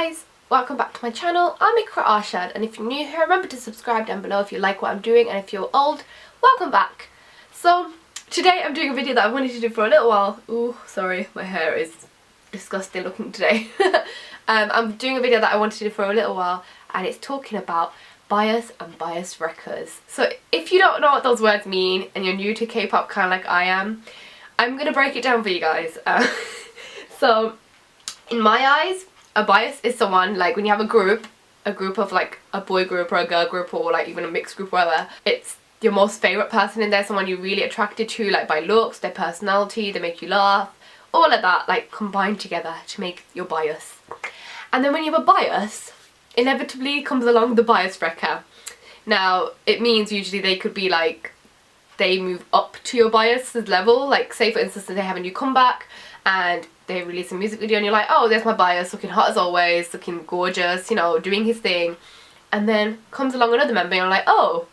guys, welcome back to my channel. I'm Iqra, and if you're new here, remember to subscribe down below if you like what I'm doing, and if you're old, welcome back. So today I'm doing a video that I wanted to do for a little while. Ooh, sorry, my hair is disgusting looking today. I'm doing a video that I wanted to do for a little while, and it's talking about bias and bias wreckers. So if you don't know what those words mean and you're new to K-pop kind of like I am, I'm gonna break it down for you guys. So in my eyes, a bias is someone, like when you have a group of like a boy group or a girl group or like even a mixed group or whatever, it's your most favourite person in there, someone you're really attracted to, like by looks, their personality, they make you laugh, all of that like combined together to make your bias. And then when you have a bias, inevitably comes along the bias wrecker. Now it means usually they could be like, they move up to your bias's level, like say for instance they have a new comeback and they release a music video and you're like, oh, there's my bias, looking hot as always, looking gorgeous, you know, doing his thing. And then comes along another member and you're like, oh,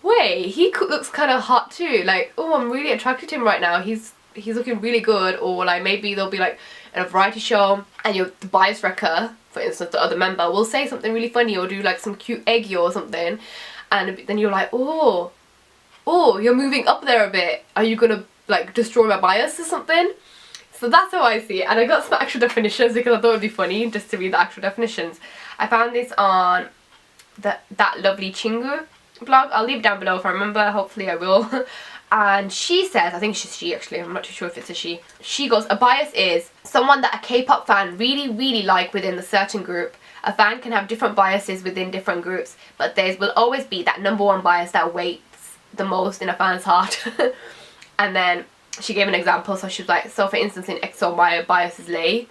wait, he looks kind of hot too. Like, oh, I'm really attracted to him right now. He's looking really good. Or like maybe they'll be like in a variety show and the bias wrecker, for instance, the other member, will say something really funny or do like some cute eggy or something. And then you're like, oh, you're moving up there a bit. Are you gonna like destroy my bias or something? So that's how I see it, and I got some actual definitions because I thought it would be funny just to read the actual definitions. I found this on that lovely Chingu blog. I'll leave it down below if I remember, hopefully I will. And she says, I think she's she actually, I'm not too sure if it's a she. She goes, a bias is someone that a K-pop fan really like within a certain group. A fan can have different biases within different groups, but there will always be that number one bias that weights the most in a fan's heart. And then she gave an example, so she was like, so for instance in EXO, my bias is Lay.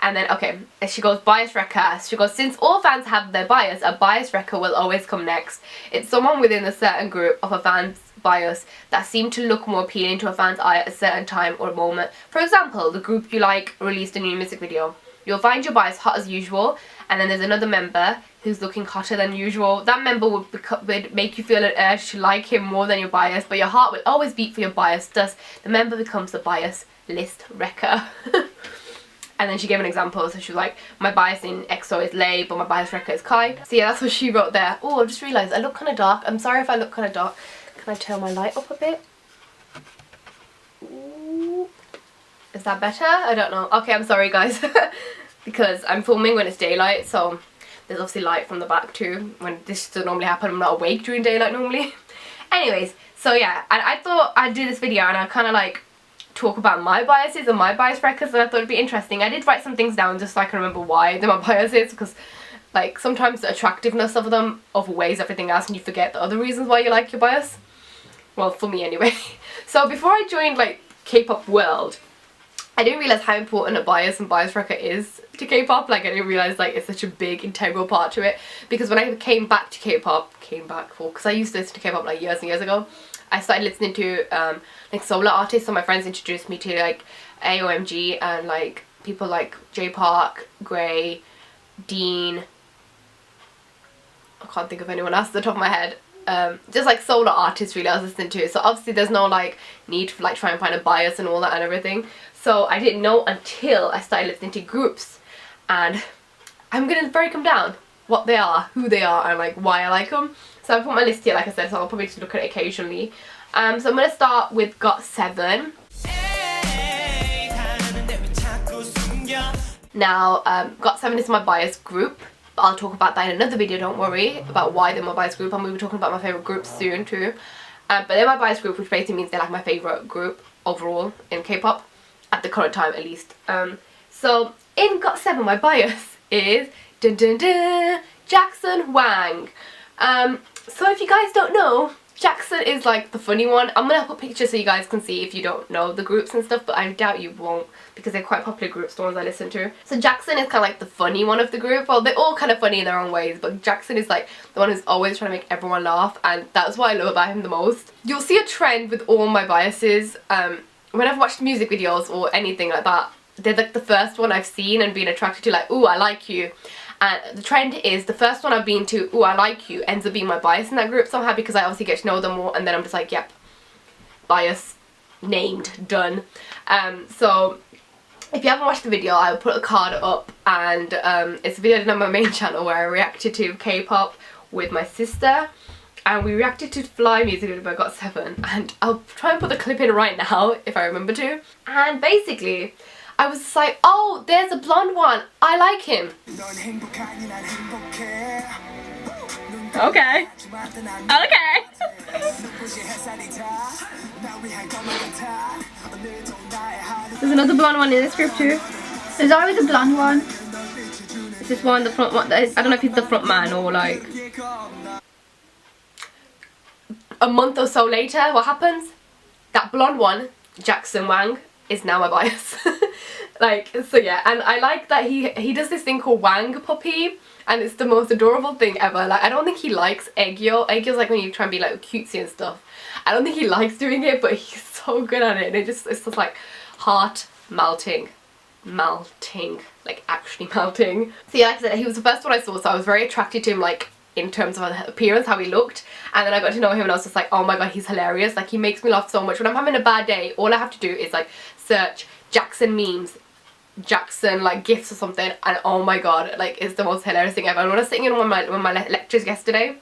And then, okay, she goes, bias wrecker. She goes, since all fans have their bias, a bias wrecker will always come next. It's someone within a certain group of a fan's bias that seem to look more appealing to a fan's eye at a certain time or moment. For example, the group you like released a new music video. You'll find your bias hot as usual, and then there's another member who's looking hotter than usual. That member would make you feel an urge to like him more than your bias, but your heart will always beat for your bias, thus the member becomes the bias list wrecker. And then she gave an example, so she was like, my bias in EXO is Lay, but my bias wrecker is Kai. So yeah, that's what she wrote there. Oh, I just realised I look kind of dark. I'm sorry if I look kind of dark. Can I turn my light up a bit? Ooh. Is that better? I don't know. Okay, I'm sorry guys. Because I'm filming when it's daylight, so there's obviously light from the back too. When this doesn't normally happen, I'm not awake during daylight normally. Anyways, so yeah, and I thought I'd do this video and I'd kind of like talk about my biases and my bias wreckers, and I thought it'd be interesting. I did write some things down just so I can remember why they're my biases, because like sometimes the attractiveness of them outweighs everything else and you forget the other reasons why you like your bias. Well, for me anyway. So before I joined like K-pop world, I didn't realise how important a bias and bias wrecker is to K-pop. Like I didn't realise like it's such a big integral part to it, because when I came back to K-pop, because I used to listen to K-pop like years and years ago, I started listening to like solo artists. So my friends introduced me to like AOMG and like people like J Park, Grey, Dean, I can't think of anyone else at the top of my head. Just like solo artists really I was listening to, so obviously there's no like need to like try and find a bias and all that and everything. So I didn't know until I started listening to groups, and I'm gonna break them down, what they are, who they are, and like why I like them. So I put my list here like I said, so I'll probably just look at it occasionally. So I'm gonna start with GOT7. Now GOT7 is my bias group. I'll talk about that in another video, don't worry, about why they're my bias group. I'm going to be talking about my favourite groups soon too. But they're my bias group, which basically means they're like my favourite group overall in K-pop, at the current time at least. So in GOT7 my bias is dun dun dun, Jackson Wang. So if you guys don't know, Jackson is like the funny one. I'm gonna put pictures so you guys can see if you don't know the groups and stuff, but I doubt you won't because they're quite popular groups, the ones I listen to. So Jackson is kind of like the funny one of the group. Well, they're all kind of funny in their own ways, but Jackson is like the one who's always trying to make everyone laugh, and that's what I love about him the most. You'll see a trend with all my biases. When I've watched music videos or anything like that, they're like the first one I've seen and been attracted to, like, ooh, I like you. And the trend is the first one I've been to, ooh, I like you, ends up being my bias in that group somehow, because I obviously get to know them more, and then I'm just like, yep, bias named, done. So if you haven't watched the video, I will put a card up, and it's a video I did on my main channel where I reacted to K-pop with my sister, and we reacted to Fly music by GOT7, and I'll try and put the clip in right now if I remember to. And basically I was just like, oh, there's a blonde one, I like him. Okay. Okay. There's another blonde one in this group too. There's always a blonde one. Is this one the front one? I don't know if he's the front man or like... A month or so later, what happens? That blonde one, Jackson Wang, is now my bias. Like, so yeah, and I like that he does this thing called Wang Puppy, and it's the most adorable thing ever. Like, I don't think he likes Aegyo. Aegyo's like when you try and be like cutesy and stuff. I don't think he likes doing it, but he's so good at it, and it's just like heart melting, like actually melting. So yeah, like I said, he was the first one I saw, so I was very attracted to him, like in terms of appearance, how he looked, and then I got to know him and I was just like, oh my god, he's hilarious. Like, he makes me laugh so much. When I'm having a bad day, all I have to do is like search Jackson memes, Jackson like gifs or something, and oh my god, like it's the most hilarious thing ever. And when I was sitting in one of my lectures yesterday,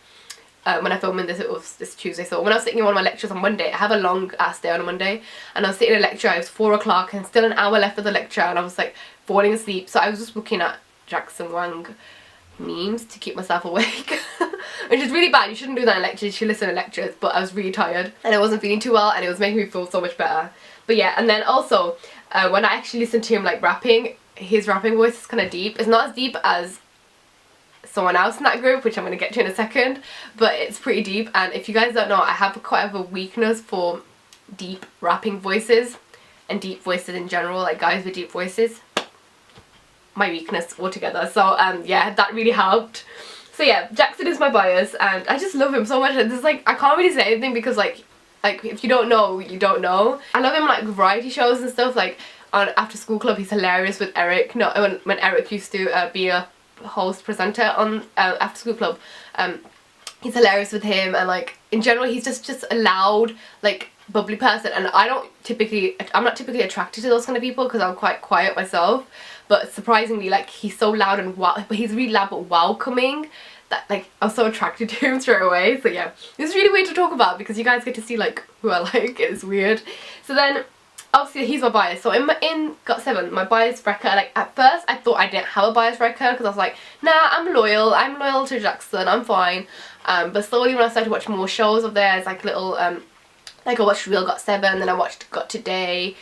when I filmed this, it was this Tuesday, so when I was sitting in one of my lectures on Monday, I have a long ass day on a Monday, and I was sitting in a lecture, it was 4 o'clock and still an hour left of the lecture, and I was like falling asleep, so I was just looking at Jackson Wang memes to keep myself awake. Which is really bad. You shouldn't do that in lectures, you should listen to lectures, but I was really tired and I wasn't feeling too well, and it was making me feel so much better. But yeah, and then also when I actually listened to him like rapping, his rapping voice is kind of deep. It's not as deep as someone else in that group, which I'm going to get to in a second, but it's pretty deep. And if you guys don't know, I have quite a weakness for deep rapping voices and deep voices in general, like guys with deep voices. My weakness altogether. So yeah, that really helped. So yeah, Jackson is my bias, and I just love him so much. And there's like, I can't really say anything because like if you don't know, you don't know. I love him like variety shows and stuff, like on After School Club. He's hilarious with Eric. No, when Eric used to be a host presenter on After School Club, he's hilarious with him. And like in general, he's just a loud, like bubbly person, and I'm not typically attracted to those kind of people because I'm quite quiet myself. But surprisingly, like, he's so loud and wow, but he's really loud but welcoming that like I was so attracted to him straight away. So yeah, it's really weird to talk about because you guys get to see like who I like. It's weird. So then obviously he's my bias. So in GOT7, my bias record, like at first I thought I didn't have a bias record because I was like, nah, I'm loyal to Jackson, I'm fine. But slowly when I started to watch more shows of theirs, like little like I watched Real GOT7, then I watched Got Today,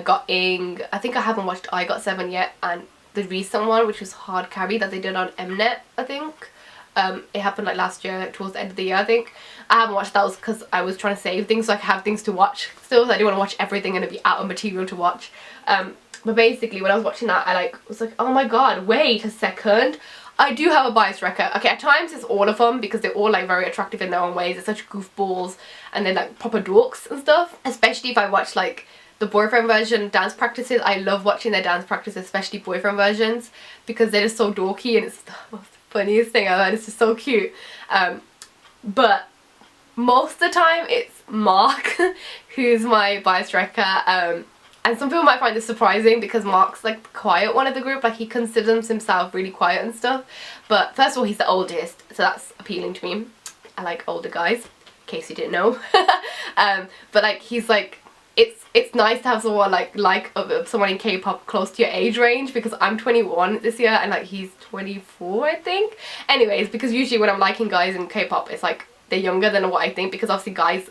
Got Ing. I think I haven't watched I Got 7 yet, and the recent one, which was Hard Carry, that they did on Mnet, I think. It happened like last year, towards the end of the year, I think. I haven't watched those because I was trying to save things so I could have things to watch still, so I didn't want to watch everything and it'd be out of material to watch. But basically when I was watching that, I was like, oh my god, wait a second. I do have a bias record. Okay, at times it's all of them because they're all like very attractive in their own ways. They're such goofballs and they're like proper dorks and stuff. Especially if I watch like the boyfriend version dance practices. I love watching their dance practices, especially boyfriend versions, because they're just so dorky and it's the most funniest thing ever. It's just so cute. But most of the time it's Mark who's my bias record. And some people might find this surprising because Mark's like the quiet one of the group, like he considers himself really quiet and stuff. But first of all, he's the oldest, so that's appealing to me. I like older guys, in case you didn't know. But like he's like, it's nice to have someone like someone in K-pop close to your age range, because I'm 21 this year and like he's 24 I think. Anyways, because usually when I'm liking guys in K-pop, it's like they're younger than what I think, because obviously guys,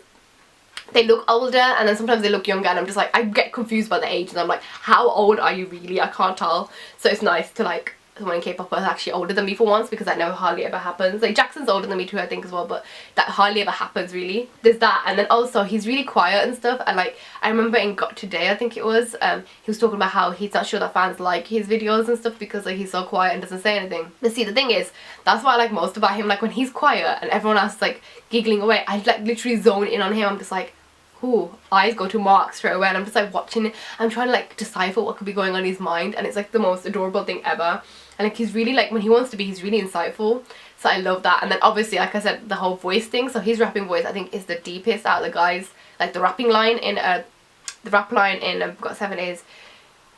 they look older and then sometimes they look younger, and I'm just like, I get confused by the age and I'm like, how old are you really? I can't tell. So it's nice to like someone in K-pop is actually older than me for once, because that never hardly ever happens. Like Jackson's older than me too I think as well, but that hardly ever happens really. There's that, and then also he's really quiet and stuff, and like I remember in Got Today I think it was, he was talking about how he's not sure that fans like his videos and stuff because like he's so quiet and doesn't say anything. But see, the thing is, that's what I like most about him. Like when he's quiet and everyone else is like giggling away, I like literally zone in on him. I'm just like, ooh, eyes go to Mark straight away, and I'm just like watching it. I'm trying to like decipher what could be going on in his mind, and it's like the most adorable thing ever. And like he's really like, when he wants to be, he's really insightful, so I love that. And then obviously, like I said, the whole voice thing, so his rapping voice I think is the deepest out of the guys. Like the rap line in GOT7 is,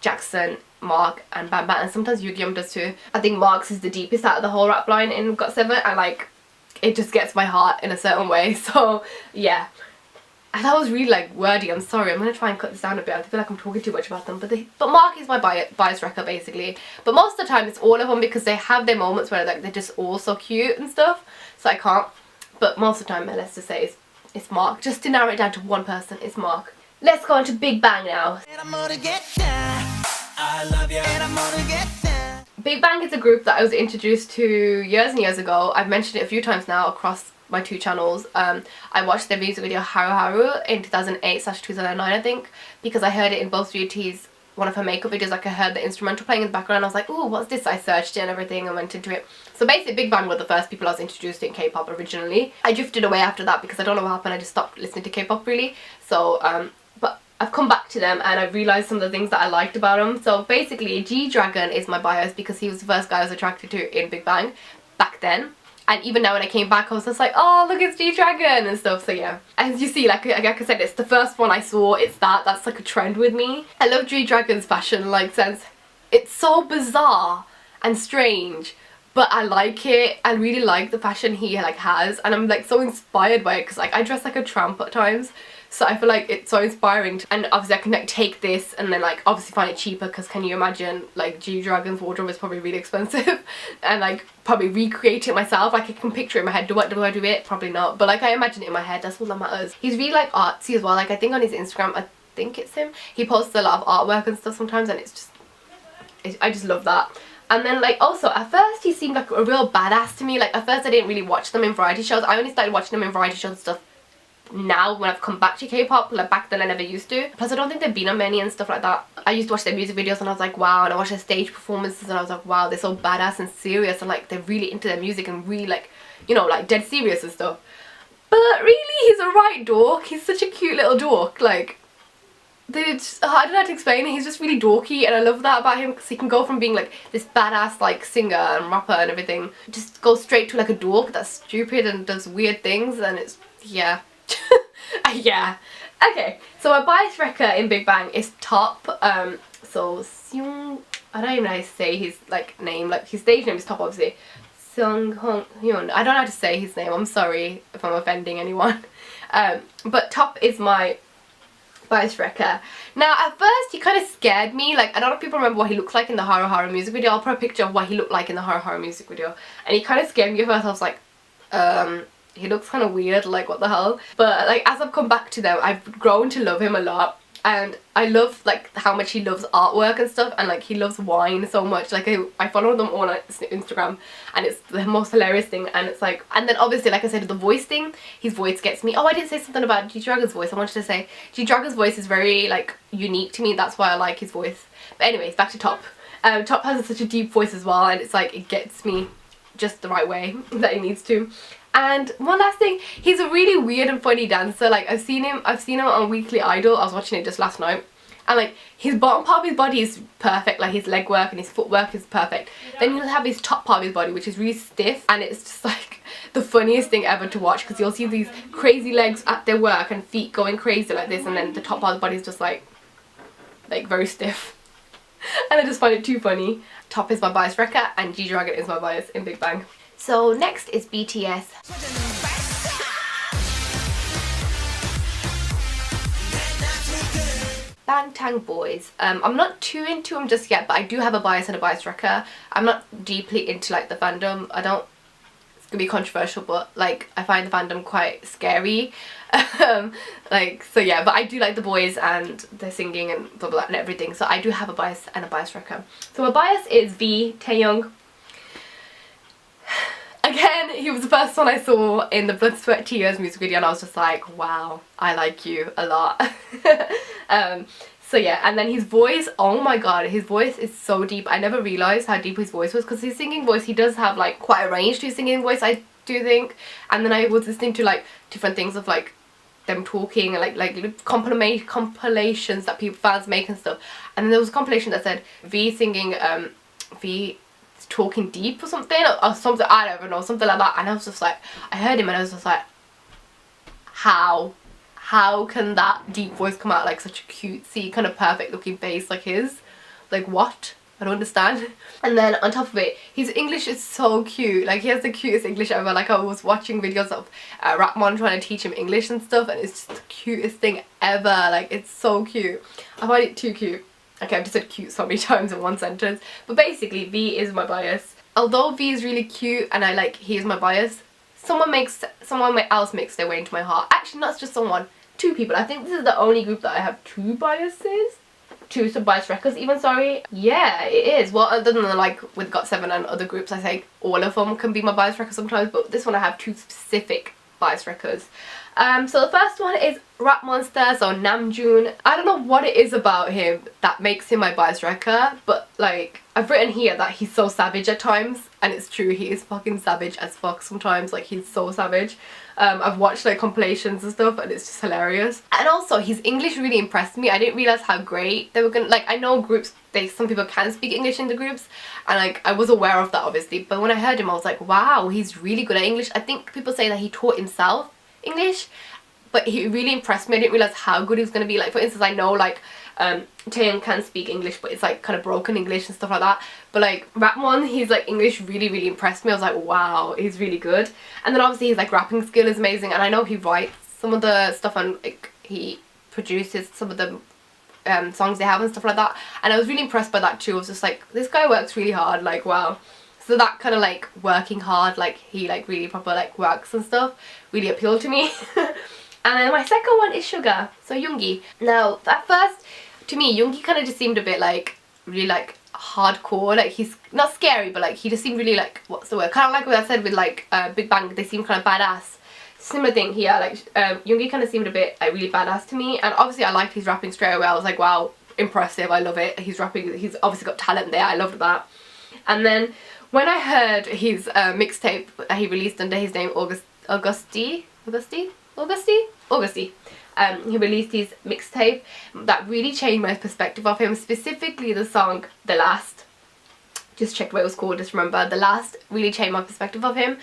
Jackson Mark and Bang Bang, and sometimes Yu-Gi-Oh does too. I think Mark's is the deepest out of the whole rap line in GOT7, and like it just gets my heart in a certain way. So yeah. And that was really like wordy. I'm sorry. I'm gonna try and cut this down a bit. I feel like I'm talking too much about them. But Mark is my bias wrecker basically. But most of the time it's all of them because they have their moments where like they're just all so cute and stuff. So I can't. But most of the time, let's just say it's Mark. Just to narrow it down to one person, it's Mark. Let's go on to Big Bang now. And I'm gonna get down. I love you. And I'm gonna get down. Big Bang is a group that I was introduced to years and years ago. I've mentioned it a few times now across my two channels. I watched their music video Haru Haru in 2008/2009 I think, because I heard it in both Beauty's one of her makeup videos. Like I heard the instrumental playing in the background. I was like, oh, what's this? I searched it and everything and went into it. So basically Big Bang were the first people I was introduced to in K-pop originally. I drifted away after that because I don't know what happened. I just stopped listening to K-pop really. So but I've come back to them and I've realised some of the things that I liked about them. So basically G-Dragon is my bias because he was the first guy I was attracted to in Big Bang back then. And even now when I came back I was just like, oh look, it's G-Dragon and stuff. So yeah, as you see, like I said, it's the first one I saw. It's that's like a trend with me. I love G-Dragon's fashion like sense. It's so bizarre and strange, but I like it. I really like the fashion he like has, and I'm like so inspired by it because like I dress like a tramp at times. So I feel like it's so inspiring and obviously I can like take this and then like obviously find it cheaper because can you imagine like G-Dragon's wardrobe is probably really expensive and like probably recreate it myself. Like I can picture it in my head. Do I do it? Probably not, but like I imagine it in my head. That's all that matters. He's really like artsy as well. Like I think on his Instagram, I think it's him, he posts a lot of artwork and stuff sometimes, and I just love that. And then like also at first he seemed like a real badass to me. Like at first I didn't really watch them in variety shows. I only started watching them in variety shows and stuff now when I've come back to K-pop. Like back then I never used to. Plus I don't think they've been on many and stuff like that. I used to watch their music videos and I was like wow, and I watched their stage performances and I was like wow, they're so badass and serious and like they're really into their music and really like, you know, like dead serious and stuff. But really he's a right dork. He's such a cute little dork. Like I don't know how to explain it. He's just really dorky and I love that about him because he can go from being like this badass like singer and rapper and everything, just go straight to like a dork that's stupid and does weird things, and it's yeah. Yeah. Okay, so my bias wrecker in Big Bang is Top. So Seung, I don't even know how to say his like name. Like his stage name is Top obviously. Seung Hyun. I don't know how to say his name. I'm sorry if I'm offending anyone. But Top is my bias wrecker. Now at first he kind of scared me. Like I don't know if people remember what he looked like in the Haru Haru music video. I'll put a picture of what he looked like in the Haru Haru music video, and he kind of scared me at first. I was like he looks kind of weird, like what the hell. But like as I've come back to them, I've grown to love him a lot, and I love like how much he loves artwork and stuff, and like he loves wine so much. Like I follow them all on Instagram and it's the most hilarious thing. And it's like, and then obviously like I said, the voice thing, his voice gets me. Oh, I didn't say something about G-Dragon's voice. I wanted to say G-Dragon's voice is very like unique to me. That's why I like his voice. But anyways, back to Top. Top has such a deep voice as well, and it's like it gets me just the right way that it needs to. And one last thing, he's a really weird and funny dancer. Like I've seen him on Weekly Idol. I was watching it just last night, and like his bottom part of his body is perfect, like his leg work and his footwork is perfect. Then he'll have his top part of his body which is really stiff, and it's just like the funniest thing ever to watch because you'll see these crazy legs at their work and feet going crazy like this, and then the top part of the body is just like very stiff. And I just find it too funny. Top is my bias wrecker and G-Dragon is my bias in Big Bang. So next is BTS. Bangtan Boys. I'm not too into them just yet, but I do have a bias and a bias wrecker. I'm not deeply into like the fandom. It's gonna be controversial, but like I find the fandom quite scary. Like so yeah, but I do like the boys and their singing and blah blah and everything. So I do have a bias and a bias wrecker. So my bias is V, Taehyung. Again, he was the first one I saw in the Blood, Sweat, Tears music video, and I was just like, wow, I like you a lot. So yeah, and then his voice, oh my god, his voice is so deep. I never realised how deep his voice was because his singing voice, he does have like quite a range to his singing voice, I do think. And then I was listening to like different things of like them talking and like compilations that fans make and stuff. And then there was a compilation that said V singing, V talking deep or something, or something, I don't know, something like that. And I was just like, I heard him and I was just like, how can that deep voice come out like such a cutesy kind of perfect looking face like his? Like what? I don't understand. And then on top of it, his English is so cute. Like he has the cutest English ever. Like I was watching videos of Rapmon trying to teach him English and stuff, and it's just the cutest thing ever. Like it's so cute. I find it too cute. Okay, I've just said cute so many times in one sentence. But basically, V is my bias. Although V is really cute and I like he is my bias, someone else makes their way into my heart. Actually, not just someone. 2 people. I think this is the only group that I have 2 biases. 2 sub-biased records even, sorry. Yeah, it is. Well, other than like with GOT7 and other groups, I think all of them can be my biased records sometimes, but this one I have 2 specific biased records. So the first one is Rap Monster, so Namjoon. I don't know what it is about him that makes him my biased record, but like I've written here that he's so savage at times, and it's true, he is fucking savage as fuck sometimes. Like he's so savage. I've watched like compilations and stuff and it's just hilarious. And also his English really impressed me. I didn't realise how great they were gonna, like I know groups, some people can speak English in the groups, and like I was aware of that obviously, but when I heard him I was like, wow, he's really good at English. I think people say that he taught himself English, but he really impressed me. I didn't realise how good he was going to be. Like for instance, I know like Taeyang can speak English, but it's like kind of broken English and stuff like that, but like Rapmon, his like English really impressed me. I was like, wow, he's really good. And then obviously his like rapping skill is amazing, and I know he writes some of the stuff and like he produces some of the songs they have and stuff like that, and I was really impressed by that too. I was just like, this guy works really hard, like wow. So that kind of like working hard, like he like really proper like works and stuff, really appealed to me. And then my second one is Sugar, so Yoongi. Now at first, to me, Yoongi kind of just seemed a bit like really like hardcore. Like he's not scary, but like he just seemed really like, what's the word? Kind of like what I said with like Big Bang, they seem kind of badass. Similar thing here, like Yoongi kind of seemed a bit like really badass to me, and obviously I liked his rapping straight away. I was like, wow, impressive, I love it. He's rapping, he's obviously got talent there, I loved that. And then when I heard his mixtape that he released under his name Augusty, he released his mixtape that really changed my perspective of him, specifically the song The Last. Just checked what it was called, just remember. The Last really changed my perspective of him,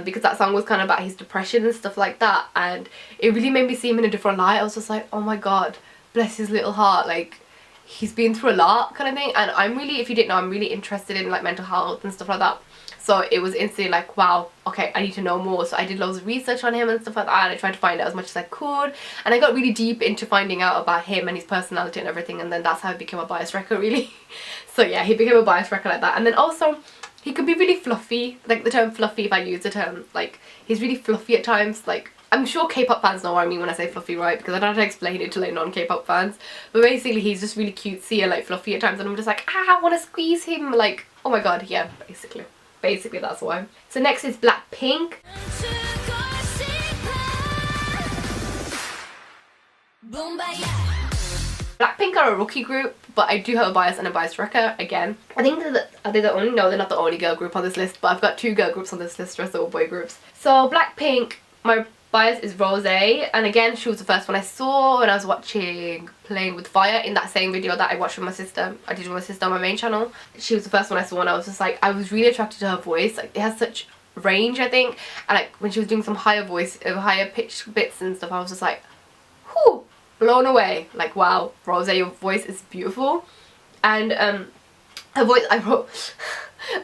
because that song was kind of about his depression and stuff like that, and it really made me see him in a different light. I was just like, oh my god, bless his little heart, like he's been through a lot kind of thing. And I'm really, if you didn't know, I'm really interested in like mental health and stuff like that. So it was instantly like, wow, okay, I need to know more. So I did loads of research on him and stuff like that, and I tried to find out as much as I could, and I got really deep into finding out about him and his personality and everything, and then that's how it became a bias record really. So yeah, he became a bias record like that. And then also he could be really fluffy, like the term fluffy, if I use the term, like he's really fluffy at times. Like I'm sure K-pop fans know what I mean when I say fluffy, right? Because I don't have to explain it to like non-K-pop fans, but basically he's just really cutesy and like fluffy at times, and I'm just like, ah, I want to squeeze him, like oh my god, yeah, basically that's why. So next is BLACKPINK. Boombayah. BLACKPINK are a rookie group, but I do have a bias and a biased record again. I think are they the only? No, they're not the only girl group on this list, but I've got 2 girl groups on this list, rest of all boy groups. So BLACKPINK, my bias is Rose, and again she was the first one I saw when I was watching Playing with Fire, in that same video that I watched with my sister. I did with my sister on my main channel. She was the first one I saw, and I was just like, I was really attracted to her voice. Like it has such range, I think, and like when she was doing some higher pitched bits and stuff, I was just like, whew, blown away. Like wow, Rose, your voice is beautiful. And her voice, I wrote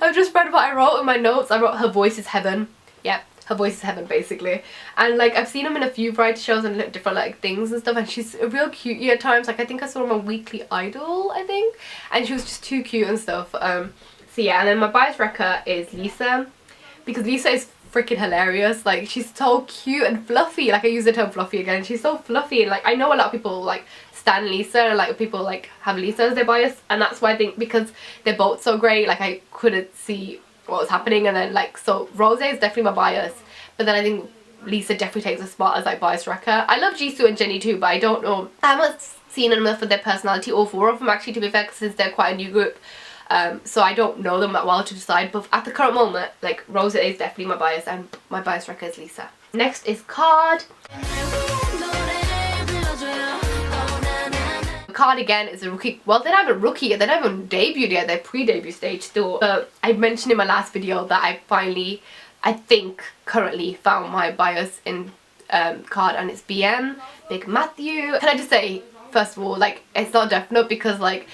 I've just read what I wrote in my notes. I wrote her voice is heaven. Yep, her voice is heaven basically. And like I've seen them in a few variety shows and different like things and stuff, and she's a real cutie at times. Like I think I saw her on Weekly Idol, I think, and she was just too cute and stuff. So yeah, and then my bias record is Lisa, because Lisa is freaking hilarious. Like she's so cute and fluffy. Like I use the term fluffy again, she's so fluffy, and like I know a lot of people like stan Lisa, and like people like have Lisa as their bias, and that's why I think, because they're both so great, like I couldn't see what was happening. And then like, so Rose is definitely my bias, but then I think Lisa definitely takes a spot as like bias record. I love Jisoo and Jennie too, but I don't know, I haven't seen enough of their personality, all 4 of them actually, to be fair, since they're quite a new group. So I don't know them that well to decide, but at the current moment, like Rose is definitely my bias, and my bias record is Lisa. Next is K.A.R.D. K.A.R.D again is a rookie. Well, they're not a rookie, they're not even debuted yet, they're pre-debut stage still. I mentioned in my last video that I finally, I think currently found my bias in K.A.R.D, and it's BM, Big Matthew. Can I just say, first of all, like it's not definite, because like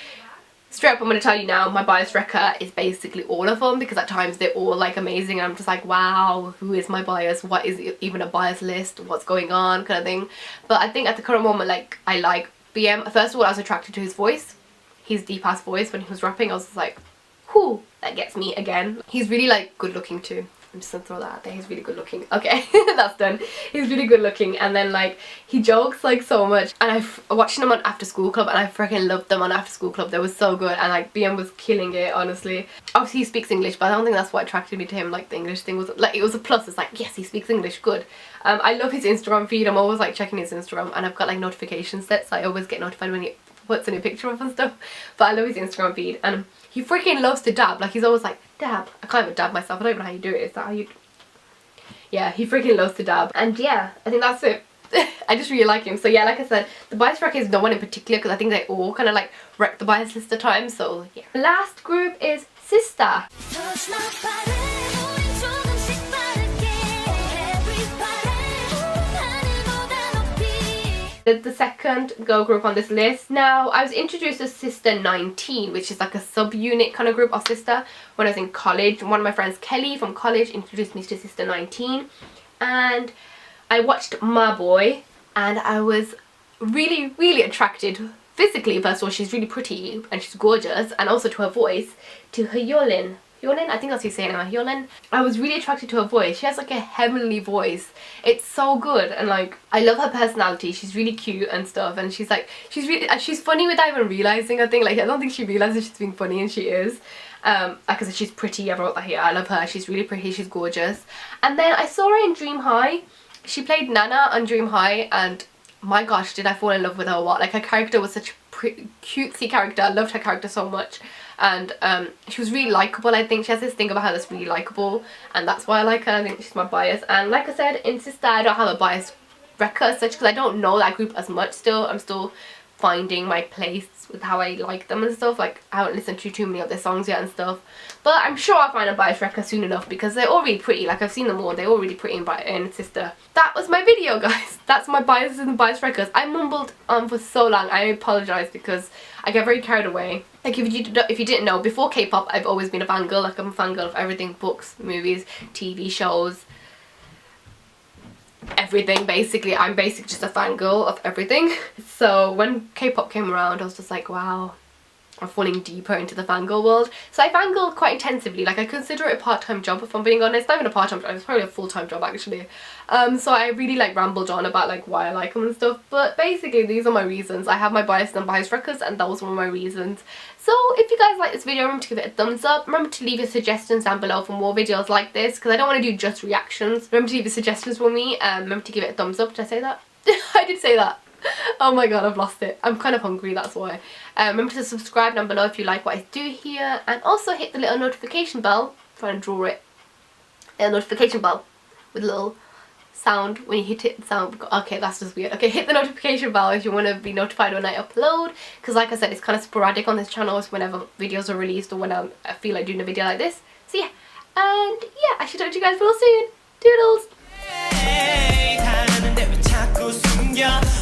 straight up I'm going to tell you now, my bias wrecker is basically all of them, because at times they're all like amazing and I'm just like, wow, who is my bias, what is even a bias list, what's going on, kind of thing. But I think at the current moment, like, I like BM. First of all, I was attracted to his voice, his deep ass voice when he was rapping. I was just like, whoo, that gets me again. He's really like good looking too. I'm just gonna throw that out there. He's really good looking. Okay, that's done. He's really good looking, and then like he jokes like so much. And I've watched him on After School Club, and I freaking loved them on After School Club. They were so good, and like BM was killing it, honestly. Obviously he speaks English, but I don't think that's what attracted me to him. Like the English thing was like, it was a plus. It's like, yes, he speaks English, good. I love his Instagram feed. I'm always like checking his Instagram, and I've got like notifications set, so I always get notified when he puts a new picture up and stuff. But I love his Instagram feed, and he freaking loves to dab. Like he's always like, dab. I can't even dab myself. I don't even know how you do it. Is that how you? Yeah, he freaking loves to dab. And yeah, I think that's it. I just really like him. So yeah, like I said, the bias wrecker is no one in particular, because I think they all kind of like wreck the bias list at times. So yeah. The last group is SISTAR. The second girl group on this list. Now, I was introduced to SISTAR 19, which is like a sub-unit kind of group of SISTAR when I was in college. One of my friends, Kelly from college, introduced me to SISTAR 19, and I watched My Boy, and I was really attracted physically. First of all, she's really pretty and she's gorgeous, and also to her voice, to her Hyolyn, I think that's how you say it now, Hyolyn. I was really attracted to her voice. She has like a heavenly voice. It's so good, and like I love her personality. She's really cute and stuff, and she's she's funny without even realizing. I think like I don't think she realizes she's being funny, and she is. Like I said, she's pretty. I wrote that here. I love her. She's really pretty. She's gorgeous. And then I saw her in Dream High. She played Nana on Dream High, and my gosh, did I fall in love with her or what? Like her character was such a cutesy character. I loved her character so much. And she was really likeable. I think she has this thing about her that's really likeable, and that's why I like her. I think she's my bias. And like I said, in SISTAR I don't have a bias wrecker as such, because I don't know that group as much still. I'm still finding my place with how I like them and stuff. Like I haven't listened to too many of their songs yet and stuff, but I'm sure I'll find a bias wrecker soon enough, because they're all really pretty. Like I've seen them all, they're all really pretty in SISTAR. That was my video, guys. That's my biases and bias wreckers. I mumbled on for so long. I apologize, because I get very carried away. Like if you didn't know, before K-pop I've always been a fangirl. Like I'm a fangirl of everything: books, movies, TV shows, everything basically. I'm basically just a fangirl of everything. So when K-pop came around, I was just like, wow, I'm falling deeper into the fangirl world. So I fangirl quite intensively. Like I consider it a part-time job, if I'm being honest. Not even a part-time job, it's probably a full-time job actually. So I really like rambled on about like why I like them and stuff, but basically these are my reasons. I have my bias and bias wreckers, and those were my reasons. So if you guys like this video, remember to give it a thumbs up. Remember to leave your suggestions down below for more videos like this, because I don't want to do just reactions. Remember to leave your suggestions for me. Remember to give it a thumbs up. Did I say that? I did say that. Oh my god, I've lost it. I'm kind of hungry, that's why. Remember to subscribe down below if you like what I do here, and also hit the little notification bell. I'm trying to draw it. A notification bell with a little sound when you hit it. Sound. Okay, that's just weird. Okay, hit the notification bell if you want to be notified when I upload, because like I said, it's kind of sporadic on this channel. It's whenever videos are released or when I feel like doing a video like this. So yeah, and yeah, I should talk to you guys real soon. Toodles!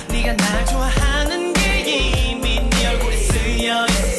네가 날 좋아하는 게 이미 네 얼굴에 쓰여 있어